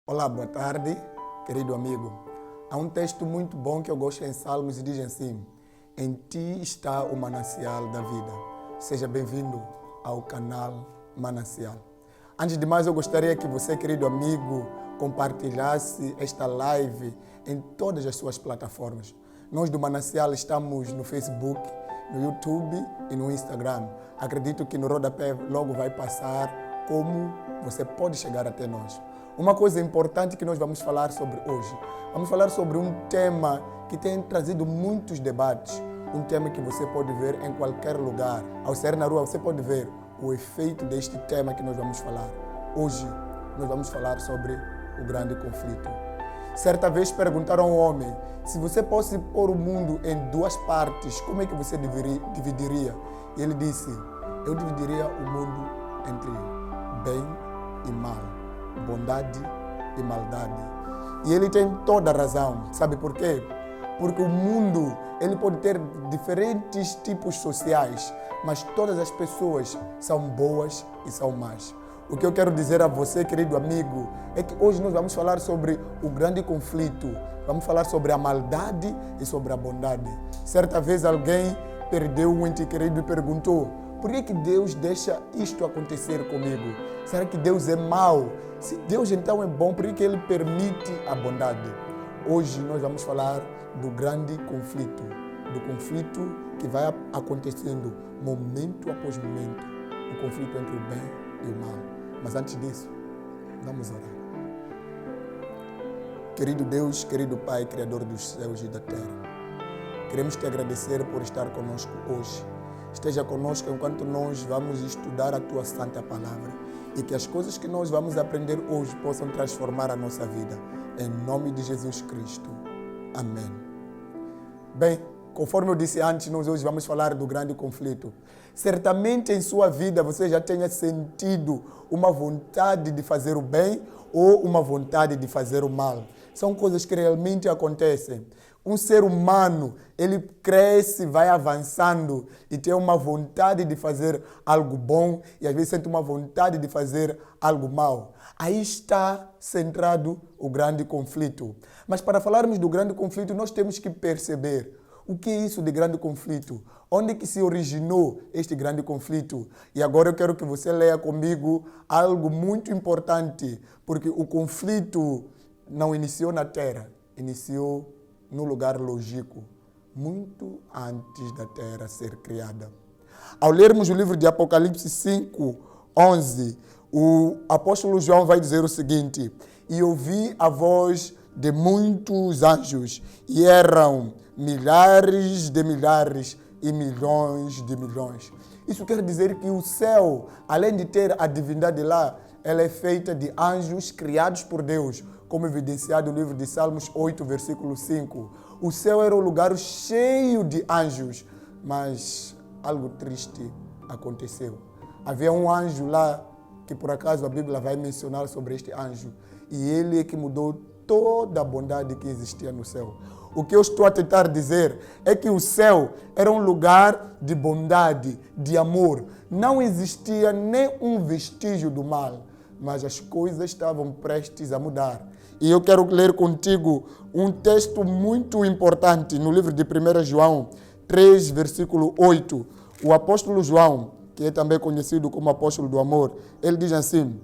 Olá, boa tarde, querido amigo. Há um texto muito bom que eu gosto em Salmos e diz assim: em ti está o manancial da vida. Seja bem-vindo ao canal Manancial. Antes de mais, eu gostaria que você, querido amigo, compartilhasse esta live em todas as suas plataformas. Nós do Manancial estamos no Facebook, no YouTube e no Instagram. Acredito que no rodapé logo vai passar como você pode chegar até nós. Uma coisa importante que nós vamos falar sobre hoje. Vamos falar sobre um tema que tem trazido muitos debates. Um tema que você pode ver em qualquer lugar. Ao sair na rua, você pode ver o efeito deste tema que nós vamos falar. Hoje, nós vamos falar sobre o grande conflito. Certa vez perguntaram ao homem, se você fosse pôr o mundo em duas partes, como é que você dividiria? E ele disse, eu dividiria o mundo entre bem e mal, bondade e maldade. E ele tem toda a razão. Sabe por quê? Porque o mundo ele pode ter diferentes tipos sociais, mas todas as pessoas são boas e são más. O que eu quero dizer a você, querido amigo, é que hoje nós vamos falar sobre o grande conflito. Vamos falar sobre a maldade e sobre a bondade. Certa vez alguém perdeu um ente querido e perguntou, por que Deus deixa isto acontecer comigo? Será que Deus é mau? Se Deus então é bom, por que Ele permite a bondade? Hoje nós vamos falar do grande conflito. Do conflito que vai acontecendo momento após momento. O conflito entre o bem e o mal. Mas antes disso, vamos orar. Querido Deus, querido Pai, Criador dos céus e da terra, queremos te agradecer por estar conosco hoje. Esteja conosco enquanto nós vamos estudar a Tua Santa Palavra e que as coisas que nós vamos aprender hoje possam transformar a nossa vida. Em nome de Jesus Cristo. Amém. Bem, conforme eu disse antes, nós hoje vamos falar do grande conflito. Certamente em sua vida você já tenha sentido uma vontade de fazer o bem ou uma vontade de fazer o mal. São coisas que realmente acontecem. Um ser humano, ele cresce, vai avançando e tem uma vontade de fazer algo bom e às vezes sente uma vontade de fazer algo mal. Aí está centrado o grande conflito. Mas para falarmos do grande conflito, nós temos que perceber o que é isso de grande conflito? Onde que se originou este grande conflito? E agora eu quero que você leia comigo algo muito importante, porque o conflito não iniciou na Terra, iniciou no lugar lógico, muito antes da Terra ser criada. Ao lermos o livro de Apocalipse 5:11, o apóstolo João vai dizer o seguinte, e ouvi a voz de muitos anjos, e eram milhares de milhares e milhões de milhões. Isso quer dizer que o céu, além de ter a divindade lá, ela é feita de anjos criados por Deus, como evidenciado no livro de Salmos 8, versículo 5. O céu era um lugar cheio de anjos, mas algo triste aconteceu. Havia um anjo lá, que por acaso a Bíblia vai mencionar sobre este anjo, e ele é que mudou toda a bondade que existia no céu. O que eu estou a tentar dizer é que o céu era um lugar de bondade, de amor. Não existia nem um vestígio do mal, mas as coisas estavam prestes a mudar. E eu quero ler contigo um texto muito importante no livro de 1 João 3, versículo 8. O apóstolo João, que é também conhecido como apóstolo do amor, ele diz assim,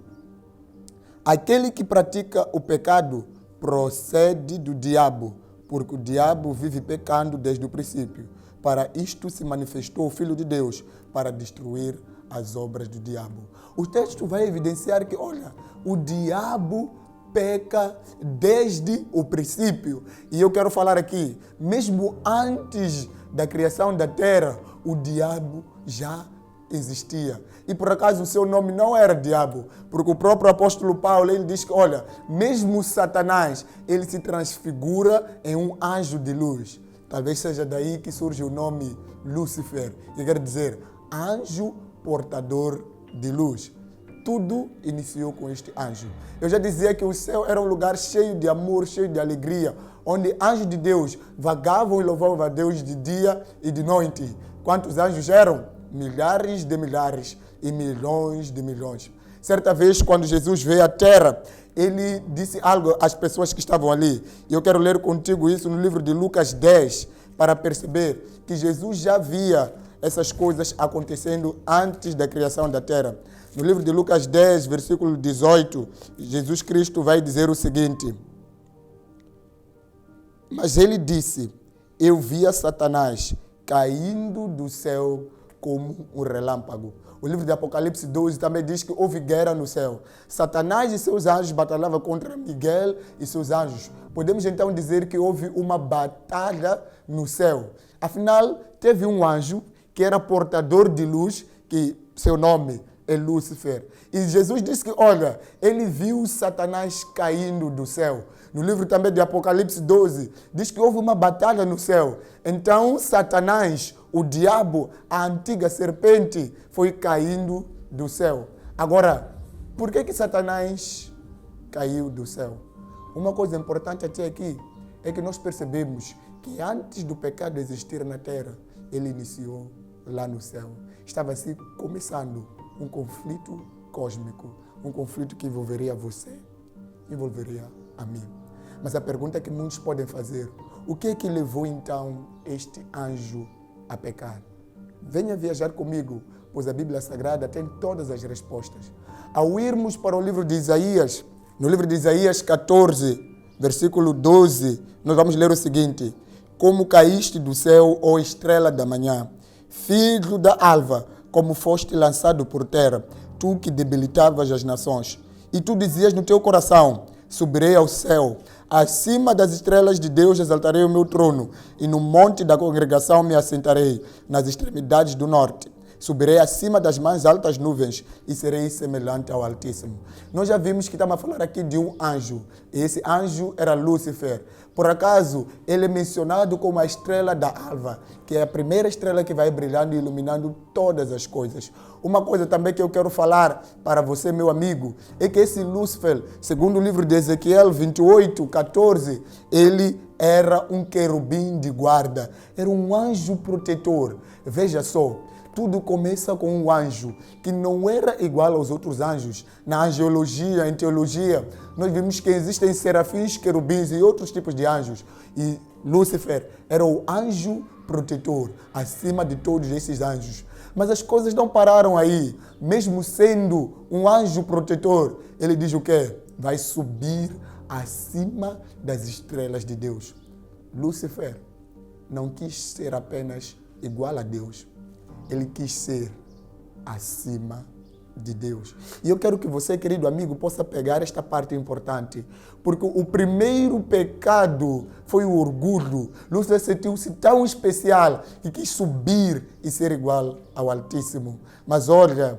aquele que pratica o pecado procede do diabo, porque o diabo vive pecando desde o princípio. Para isto se manifestou o Filho de Deus, para destruir as obras do diabo. O texto vai evidenciar que, olha, o diabo peca desde o princípio. E eu quero falar aqui, mesmo antes da criação da terra, o diabo já existia. E por acaso o seu nome não era diabo, porque o próprio apóstolo Paulo, ele diz que, olha, mesmo Satanás, ele se transfigura em um anjo de luz. Talvez seja daí que surge o nome Lúcifer, que quer dizer anjo portador de luz. Tudo iniciou com este anjo. Eu já dizia que o céu era um lugar cheio de amor, cheio de alegria, onde anjos de Deus vagavam e louvavam a Deus de dia e de noite. Quantos anjos eram? Milhares de milhares e milhões de milhões. Certa vez, quando Jesus veio à terra, ele disse algo às pessoas que estavam ali. E eu quero ler contigo isso no livro de Lucas 10, para perceber que Jesus já via essas coisas acontecendo antes da criação da terra. No livro de Lucas 10, versículo 18, Jesus Cristo vai dizer o seguinte: mas ele disse, eu via Satanás caindo do céu como um relâmpago. O livro de Apocalipse 12 também diz que houve guerra no céu. Satanás e seus anjos batalhavam contra Miguel e seus anjos. Podemos então dizer que houve uma batalha no céu. Afinal, teve um anjo que era portador de luz, que seu nome é Lúcifer. E Jesus disse que, olha, ele viu Satanás caindo do céu. No livro também de Apocalipse 12, diz que houve uma batalha no céu. Então, Satanás, o diabo, a antiga serpente, foi caindo do céu. Agora, por que Satanás caiu do céu? Uma coisa importante até aqui é que nós percebemos que antes do pecado existir na terra, ele iniciou lá no céu. Estava assim começando um conflito cósmico, um conflito que envolveria você, envolveria a mim. Mas a pergunta que muitos podem fazer, o que é que levou então este anjo a pecar? Venha viajar comigo, pois a Bíblia Sagrada tem todas as respostas. Ao irmos para o livro de Isaías, no livro de Isaías 14, versículo 12, nós vamos ler o seguinte: como caíste do céu, ó estrela da manhã, filho da alva, como foste lançado por terra, tu que debilitavas as nações. E tu dizias no teu coração, subirei ao céu, acima das estrelas de Deus exaltarei o meu trono, e no monte da congregação me assentarei, nas extremidades do norte. Subirei acima das mais altas nuvens e serei semelhante ao Altíssimo. Nós já vimos que estamos a falar aqui de um anjo. E esse anjo era Lúcifer. Por acaso, ele é mencionado como a estrela da alva, que é a primeira estrela que vai brilhando e iluminando todas as coisas. Uma coisa também que eu quero falar para você, meu amigo, é que esse Lúcifer, segundo o livro de Ezequiel 28, 14, ele era um querubim de guarda, era um anjo protetor. Veja só, tudo começa com um anjo que não era igual aos outros anjos. Na angiologia, em teologia, nós vimos que existem serafins, querubins e outros tipos de anjos. E Lúcifer era o anjo protetor, acima de todos esses anjos. Mas as coisas não pararam aí. Mesmo sendo um anjo protetor, ele diz o quê? Vai subir acima das estrelas de Deus. Lúcifer não quis ser apenas igual a Deus. Ele quis ser acima de Deus. E eu quero que você, querido amigo, possa pegar esta parte importante. Porque o primeiro pecado foi o orgulho. Lúcifer sentiu-se tão especial que quis subir e ser igual ao Altíssimo. Mas olha,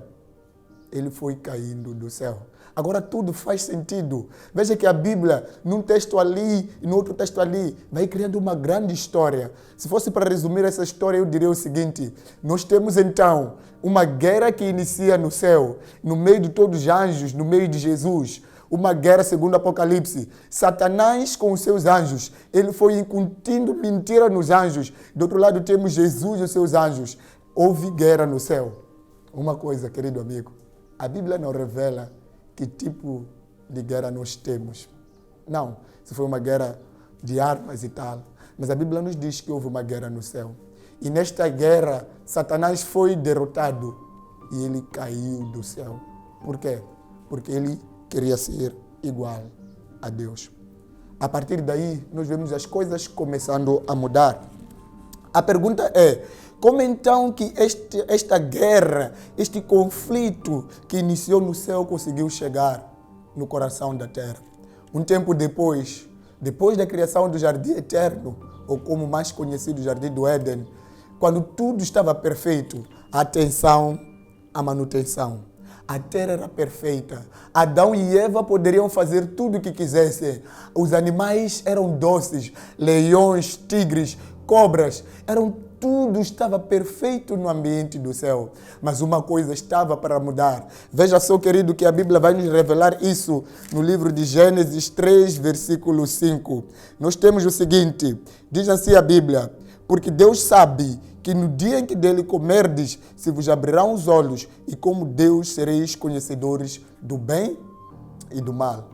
ele foi caindo do céu. Agora tudo faz sentido. Veja que a Bíblia, num texto ali e no outro texto ali, vai criando uma grande história. Se fosse para resumir essa história, eu diria o seguinte: nós temos então uma guerra que inicia no céu, no meio de todos os anjos, no meio de Jesus. Uma guerra segundo Apocalipse. Satanás com os seus anjos, ele foi incutindo mentira nos anjos. Do outro lado temos Jesus e os seus anjos. Houve guerra no céu. Uma coisa, querido amigo, a Bíblia não revela que tipo de guerra nós temos. Não, se foi uma guerra de armas e tal. Mas a Bíblia nos diz que houve uma guerra no céu. E nesta guerra, Satanás foi derrotado e ele caiu do céu. Por quê? Porque ele queria ser igual a Deus. A partir daí, nós vemos as coisas começando a mudar. A pergunta é: como então que esta guerra, este conflito que iniciou no céu conseguiu chegar no coração da terra? Um tempo depois da criação do Jardim Eterno, ou como mais conhecido, Jardim do Éden, quando tudo estava perfeito, atenção à manutenção. A terra era perfeita. Adão e Eva poderiam fazer tudo o que quisessem. Os animais eram doces, leões, tigres, cobras, tudo estava perfeito no ambiente do céu. Mas uma coisa estava para mudar. Veja só, querido, que a Bíblia vai nos revelar isso no livro de Gênesis 3, versículo 5. Nós temos o seguinte, diz assim a Bíblia: porque Deus sabe que no dia em que dele comerdes, se vos abrirão os olhos, e como Deus sereis conhecedores do bem e do mal.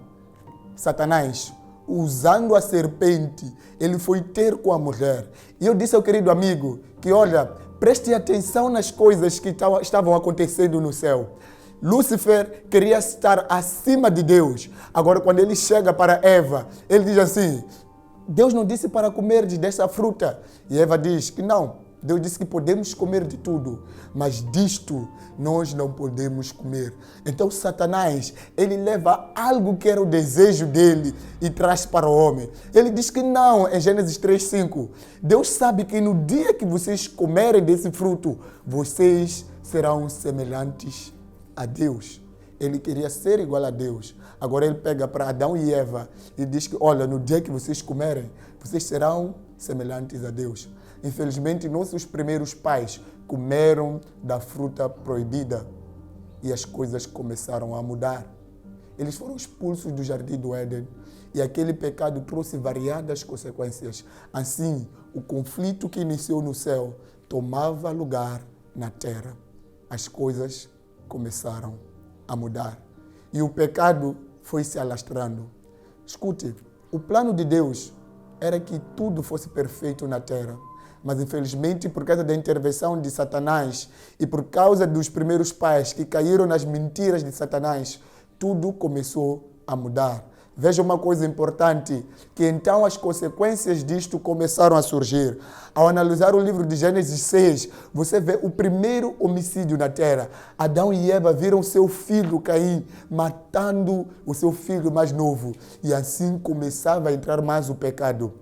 Satanás, usando a serpente, ele foi ter com a mulher. E eu disse ao querido amigo que, olha, preste atenção nas coisas que estavam acontecendo no céu. Lúcifer queria estar acima de Deus. Agora, quando ele chega para Eva, ele diz assim: Deus não disse para comer dessa fruta. E Eva diz que não. Deus disse que podemos comer de tudo, mas disto nós não podemos comer. Então Satanás, ele leva algo que era o desejo dele e traz para o homem. Ele diz que não, em Gênesis 3:5. Deus sabe que no dia que vocês comerem desse fruto, vocês serão semelhantes a Deus. Ele queria ser igual a Deus. Agora ele pega para Adão e Eva e diz que, olha, no dia que vocês comerem, vocês serão semelhantes a Deus. Infelizmente, nossos primeiros pais comeram da fruta proibida e as coisas começaram a mudar. Eles foram expulsos do jardim do Éden e aquele pecado trouxe variadas consequências. Assim, o conflito que iniciou no céu tomava lugar na terra. As coisas começaram a mudar e o pecado foi se alastrando. Escute, o plano de Deus era que tudo fosse perfeito na terra. Mas, infelizmente, por causa da intervenção de Satanás e por causa dos primeiros pais que caíram nas mentiras de Satanás, tudo começou a mudar. Veja uma coisa importante, que então as consequências disto começaram a surgir. Ao analisar o livro de Gênesis 6, você vê o primeiro homicídio na terra. Adão e Eva viram seu filho Caim matando o seu filho mais novo. E assim começava a entrar mais o pecado.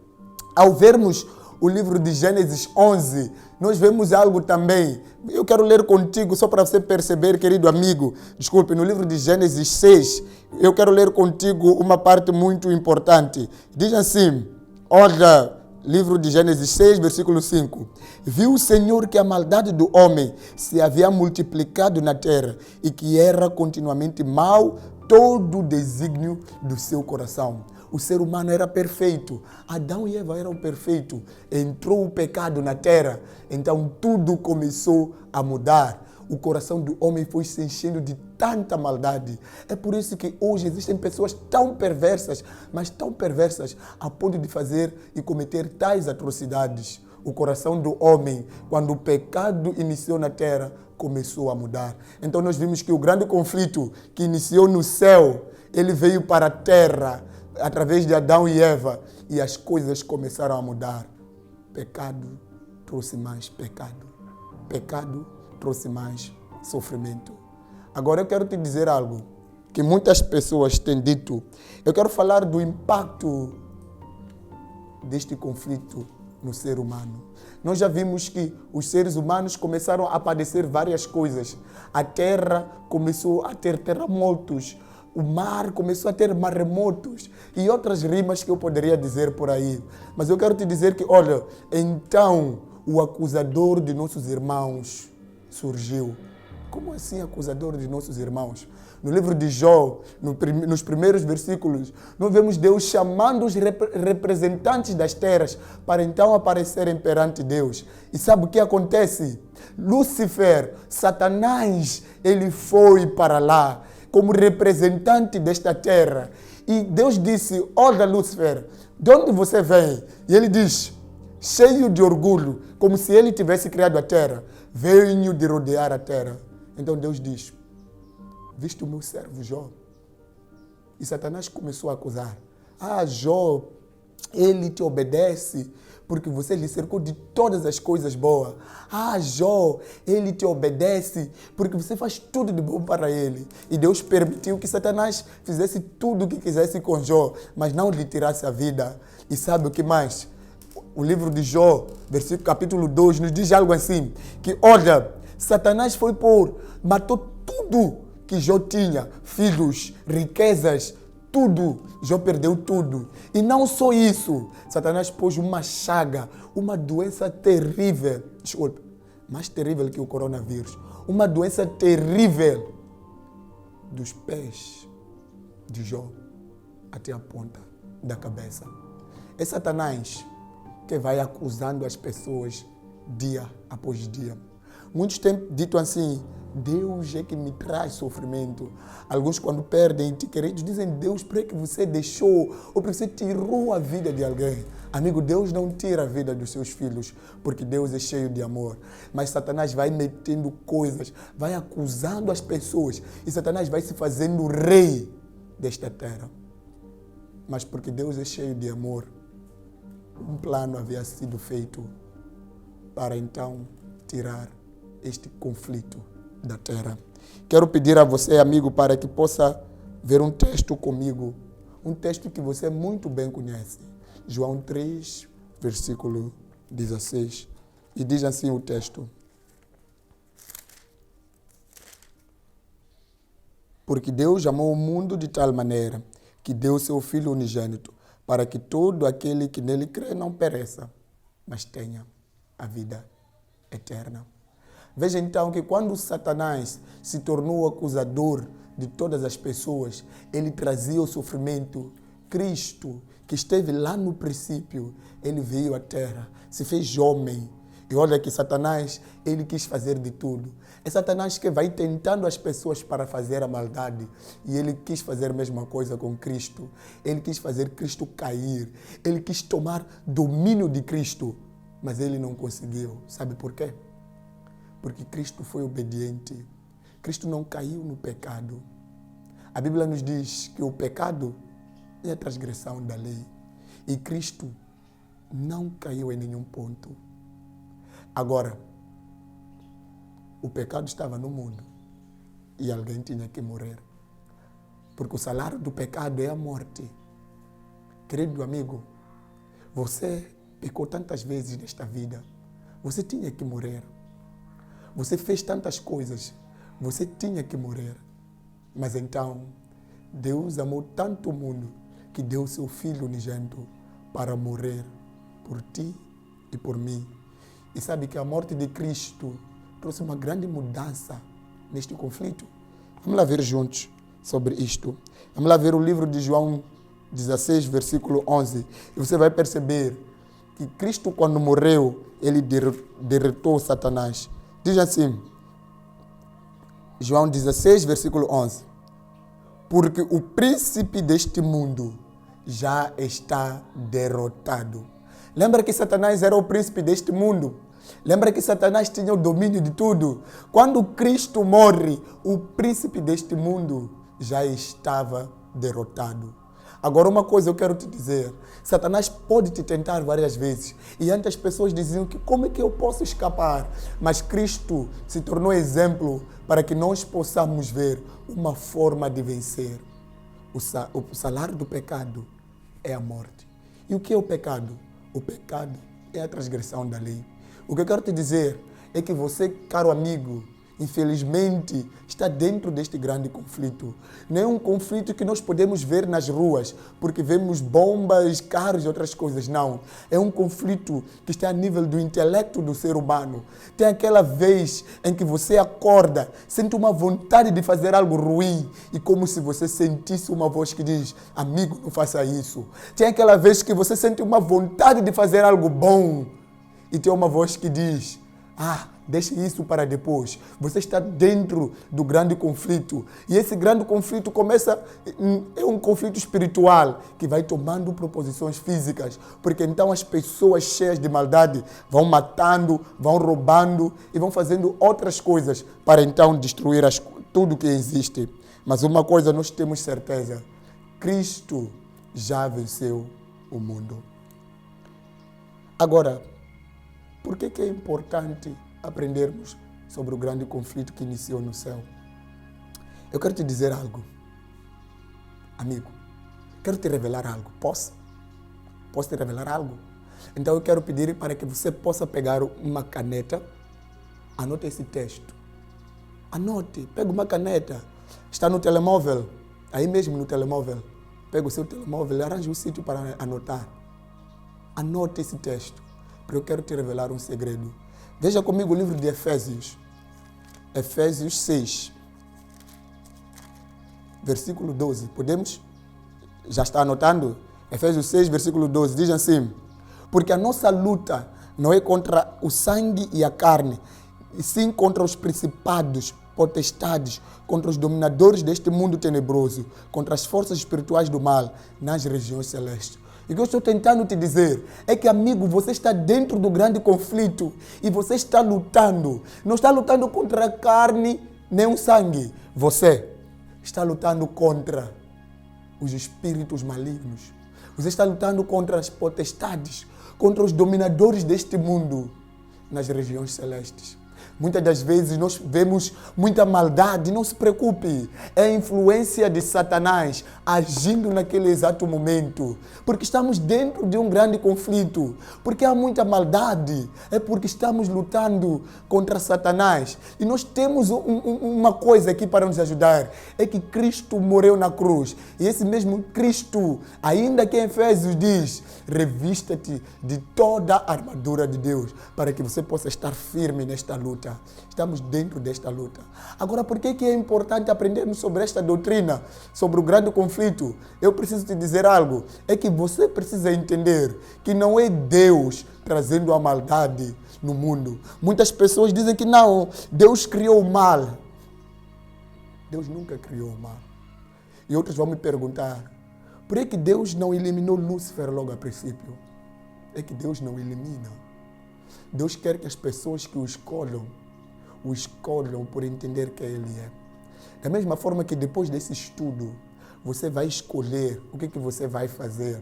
Ao vermos o livro de Gênesis 11, nós vemos algo também. Eu quero ler contigo, só para você perceber, querido amigo. Desculpe, no livro de Gênesis 6, eu quero ler contigo uma parte muito importante. Diz assim, olha, livro de Gênesis 6, versículo 5. Viu o Senhor que a maldade do homem se havia multiplicado na terra e que era continuamente mau todo o desígnio do seu coração. O ser humano era perfeito. Adão e Eva eram perfeitos. Entrou o pecado na terra. Então tudo começou a mudar. O coração do homem foi se enchendo de tanta maldade. É por isso que hoje existem pessoas tão perversas, mas tão perversas a ponto de fazer e cometer tais atrocidades. O coração do homem, quando o pecado iniciou na terra, começou a mudar. Então nós vimos que o grande conflito que iniciou no céu, ele veio para a terra, através de Adão e Eva, e as coisas começaram a mudar. Pecado trouxe mais pecado. Pecado trouxe mais sofrimento. Agora eu quero te dizer algo que muitas pessoas têm dito. Eu quero falar do impacto deste conflito no ser humano. Nós já vimos que os seres humanos começaram a padecer várias coisas. A terra começou a ter terremotos. O mar começou a ter maremotos e outras rimas que eu poderia dizer por aí. Mas eu quero te dizer que, olha, então o acusador de nossos irmãos surgiu. Como assim acusador de nossos irmãos? No livro de Jó, nos primeiros versículos, nós vemos Deus chamando os representantes das terras para então aparecerem perante Deus. E sabe o que acontece? Lúcifer, Satanás, ele foi para lá como representante desta terra. E Deus disse, olha Lúcifer, de onde você vem? E ele diz, cheio de orgulho, como se ele tivesse criado a terra, venho de rodear a terra. Então Deus diz, viste o meu servo Jó? E Satanás começou a acusar. Jó, ele te obedece porque você lhe cercou de todas as coisas boas. Jó, ele te obedece porque você faz tudo de bom para ele. E Deus permitiu que Satanás fizesse tudo o que quisesse com Jó, mas não lhe tirasse a vida. E sabe o que mais? O livro de Jó, capítulo 2, nos diz algo assim, que olha, Satanás matou tudo que Jó tinha, filhos, riquezas, tudo. Jó perdeu tudo. E não só isso, Satanás pôs uma chaga, uma doença terrível, desculpe, mais terrível que o coronavírus, uma doença terrível dos pés de Jó até a ponta da cabeça. É Satanás que vai acusando as pessoas dia após dia. Muitos têm dito assim, Deus é que me traz sofrimento. Alguns, quando perdem ente queridos, dizem, Deus, por que você deixou ou porque você tirou a vida de alguém? Amigo, Deus não tira a vida dos seus filhos, porque Deus é cheio de amor. Mas Satanás vai metendo coisas, vai acusando as pessoas, e Satanás vai se fazendo rei desta terra. Mas porque Deus é cheio de amor, um plano havia sido feito para então tirar este conflito da terra. Quero pedir a você, amigo, para que possa ver um texto comigo, um texto que você muito bem conhece. João 3, versículo 16. E diz assim o texto: porque Deus amou o mundo de tal maneira que deu seu Filho unigênito, para que todo aquele que nele crê não pereça, mas tenha a vida eterna. Veja então que quando Satanás se tornou o acusador de todas as pessoas, ele trazia o sofrimento. Cristo, que esteve lá no princípio, ele veio à terra, se fez homem. E olha que Satanás, ele quis fazer de tudo. É Satanás que vai tentando as pessoas para fazer a maldade. E ele quis fazer a mesma coisa com Cristo. Ele quis fazer Cristo cair. Ele quis tomar domínio de Cristo. Mas ele não conseguiu. Sabe por quê? Porque Cristo foi obediente. Cristo não caiu no pecado. A Bíblia nos diz que o pecado é a transgressão da lei. E Cristo não caiu em nenhum ponto. Agora, o pecado estava no mundo e alguém tinha que morrer. Porque o salário do pecado é a morte. Querido amigo, você pecou tantas vezes nesta vida. Você tinha que morrer. Você fez tantas coisas. Você tinha que morrer. Mas então, Deus amou tanto o mundo que deu seu Filho unigênito para morrer por ti e por mim. E sabe que a morte de Cristo trouxe uma grande mudança neste conflito. Vamos lá ver juntos sobre isto. Vamos lá ver o livro de João 16, versículo 11. E você vai perceber que Cristo, quando morreu, ele derrotou Satanás. Diz assim, João 16, versículo 11. Porque o príncipe deste mundo já está derrotado. Lembra que Satanás era o príncipe deste mundo? Lembra que Satanás tinha o domínio de tudo? Quando Cristo morre, o príncipe deste mundo já estava derrotado. Agora, uma coisa eu quero te dizer. Satanás pode te tentar várias vezes. E antes as pessoas diziam que como é que eu posso escapar? Mas Cristo se tornou exemplo para que nós possamos ver uma forma de vencer. O salário do pecado é a morte. E o que é o pecado? O pecado é a transgressão da lei. O que eu quero te dizer é que você, caro amigo, infelizmente, está dentro deste grande conflito. Não é um conflito que nós podemos ver nas ruas, porque vemos bombas, carros e outras coisas. Não. É um conflito que está a nível do intelecto do ser humano. Tem aquela vez em que você acorda, sente uma vontade de fazer algo ruim, e como se você sentisse uma voz que diz, amigo, não faça isso. Tem aquela vez que você sente uma vontade de fazer algo bom, e tem uma voz que diz, deixe isso para depois. Você está dentro do grande conflito. E esse grande conflito é um conflito espiritual que vai tomando proposições físicas. Porque então as pessoas cheias de maldade vão matando, vão roubando e vão fazendo outras coisas para então destruir tudo que existe. Mas uma coisa nós temos certeza. Cristo já venceu o mundo. Agora, por que é importante aprendermos sobre o grande conflito que iniciou no céu? Eu quero te dizer algo, amigo. Quero te revelar algo. Posso? Posso te revelar algo? Então eu quero pedir para que você possa pegar uma caneta, anote esse texto. Anote, pega uma caneta. Está no telemóvel, aí mesmo no telemóvel. Pega o seu telemóvel, arranje um sítio para anotar. Anote esse texto, porque eu quero te revelar um segredo. Veja comigo o livro de Efésios. Efésios 6, versículo 12. Podemos? Já está anotando? Efésios 6, versículo 12. Diz assim, porque a nossa luta Não é contra o sangue e a carne, e sim contra os principados, potestades, contra os dominadores deste mundo tenebroso, contra as forças espirituais do mal nas regiões celestes. E o que eu estou tentando te dizer é que, amigo, você está dentro do grande conflito e você está lutando. Não está lutando contra a carne nem o sangue. Você está lutando contra os espíritos malignos. Você está lutando contra as potestades, contra os dominadores deste mundo nas regiões celestes. Muitas das vezes nós vemos muita maldade, não se preocupe. É a influência de Satanás agindo naquele exato momento. Porque estamos dentro de um grande conflito. Porque há muita maldade. É porque estamos lutando contra Satanás. E nós temos uma coisa aqui para nos ajudar. É que Cristo morreu na cruz. E esse mesmo Cristo, ainda que em Efésios diz, revista-te de toda a armadura de Deus, para que você possa estar firme nesta luta. Estamos dentro desta luta. Agora, por que é importante aprendermos sobre esta doutrina, sobre o grande conflito? Eu preciso te dizer algo. É que você precisa entender que não é Deus trazendo a maldade no mundo. Muitas pessoas dizem que não, Deus criou o mal. Deus nunca criou o mal. E outros vão me perguntar, por que Deus não eliminou Lúcifer logo a princípio? É que Deus não elimina. Deus quer que as pessoas que o escolham por entender quem Ele é. Da mesma forma que depois desse estudo, você vai escolher o que você vai fazer.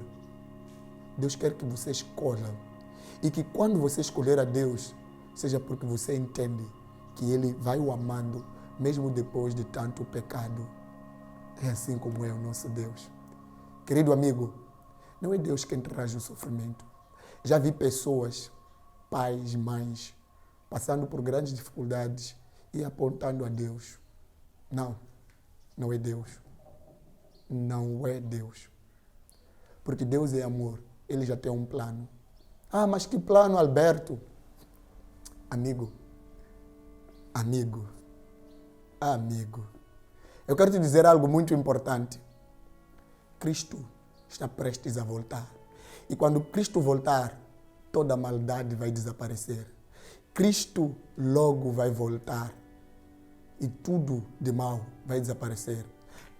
Deus quer que você escolha. E que quando você escolher a Deus, seja porque você entende que Ele vai o amando, mesmo depois de tanto pecado. É assim como é o nosso Deus. Querido amigo, não é Deus quem traz o sofrimento. Já vi pessoas, pais, mães, passando por grandes dificuldades e apontando a Deus. Não, não é Deus. Não é Deus. Porque Deus é amor. Ele já tem um plano. Ah, mas que plano, Alberto? Amigo. Eu quero te dizer algo muito importante. Cristo está prestes a voltar. E quando Cristo voltar, toda a maldade vai desaparecer. Cristo logo vai voltar e tudo de mal vai desaparecer.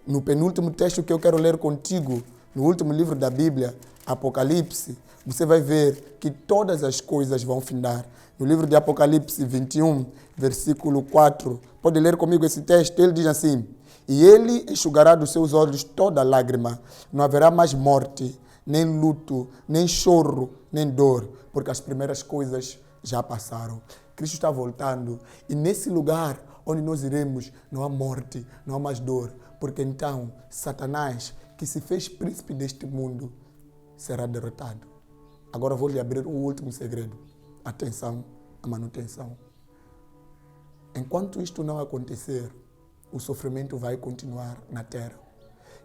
No penúltimo texto que eu quero ler contigo, no último livro da Bíblia, Apocalipse, você vai ver que todas as coisas vão findar. No livro de Apocalipse 21, versículo 4, pode ler comigo esse texto, ele diz assim, e ele enxugará dos seus olhos toda lágrima, não haverá mais morte, nem luto, nem choro, nem dor, porque as primeiras coisas já passaram. Cristo está voltando e nesse lugar onde nós iremos não há morte, não há mais dor, porque então Satanás, que se fez príncipe deste mundo, será derrotado. Agora vou lhe abrir um último segredo. Atenção, a manutenção. Enquanto isto não acontecer, o sofrimento vai continuar na terra.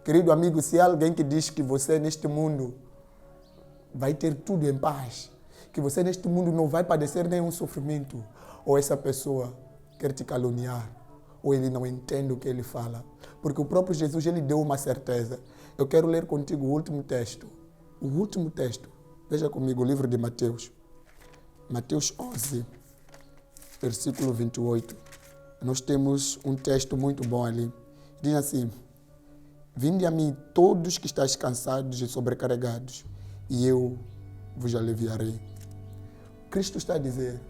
Querido amigo, se há alguém que diz que você neste mundo vai ter tudo em paz, que você neste mundo não vai padecer nenhum sofrimento, ou essa pessoa quer te caluniar, ou ele não entende o que ele fala. Porque o próprio Jesus, ele deu uma certeza. Eu quero ler contigo o último texto. O último texto. Veja comigo o livro de Mateus. Mateus 11, versículo 28. Nós temos um texto muito bom ali. Diz assim, vinde a mim todos que estáis cansados e sobrecarregados, e eu vos aliviarei. Cristo está a dizer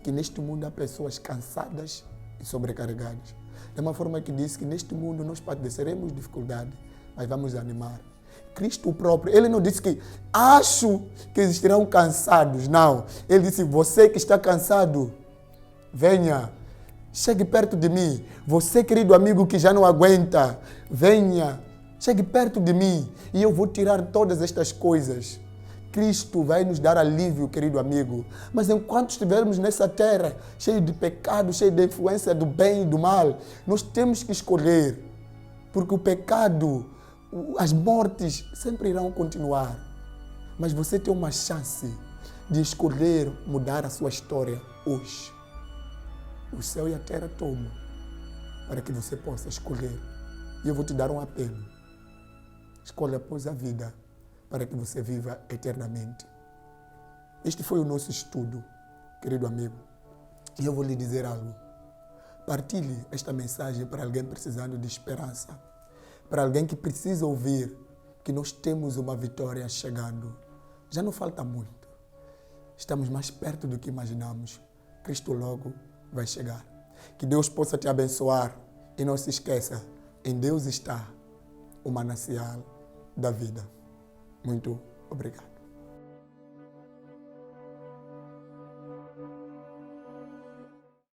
que neste mundo há pessoas cansadas e sobrecarregadas. Da mesma forma que disse que neste mundo nós padeceremos dificuldade, mas vamos animar. Cristo próprio, ele não disse que acho que existirão cansados, não. Ele disse, você que está cansado, venha, chegue perto de mim. Você, querido amigo que já não aguenta, venha, chegue perto de mim e eu vou tirar todas estas coisas. Cristo vai nos dar alívio, querido amigo. Mas enquanto estivermos nessa terra, cheio de pecado, cheio de influência do bem e do mal, nós temos que escolher. Porque o pecado, as mortes sempre irão continuar. Mas você tem uma chance de escolher mudar a sua história hoje. O céu e a terra tomam para que você possa escolher. E eu vou te dar um apelo. Escolha após a vida para que você viva eternamente. Este foi o nosso estudo, querido amigo. E eu vou lhe dizer algo. Partilhe esta mensagem para alguém precisando de esperança. Para alguém que precisa ouvir que nós temos uma vitória chegando. Já não falta muito. Estamos mais perto do que imaginamos. Cristo logo vai chegar. Que Deus possa te abençoar. E não se esqueça, em Deus está o manancial da vida. Muito obrigado.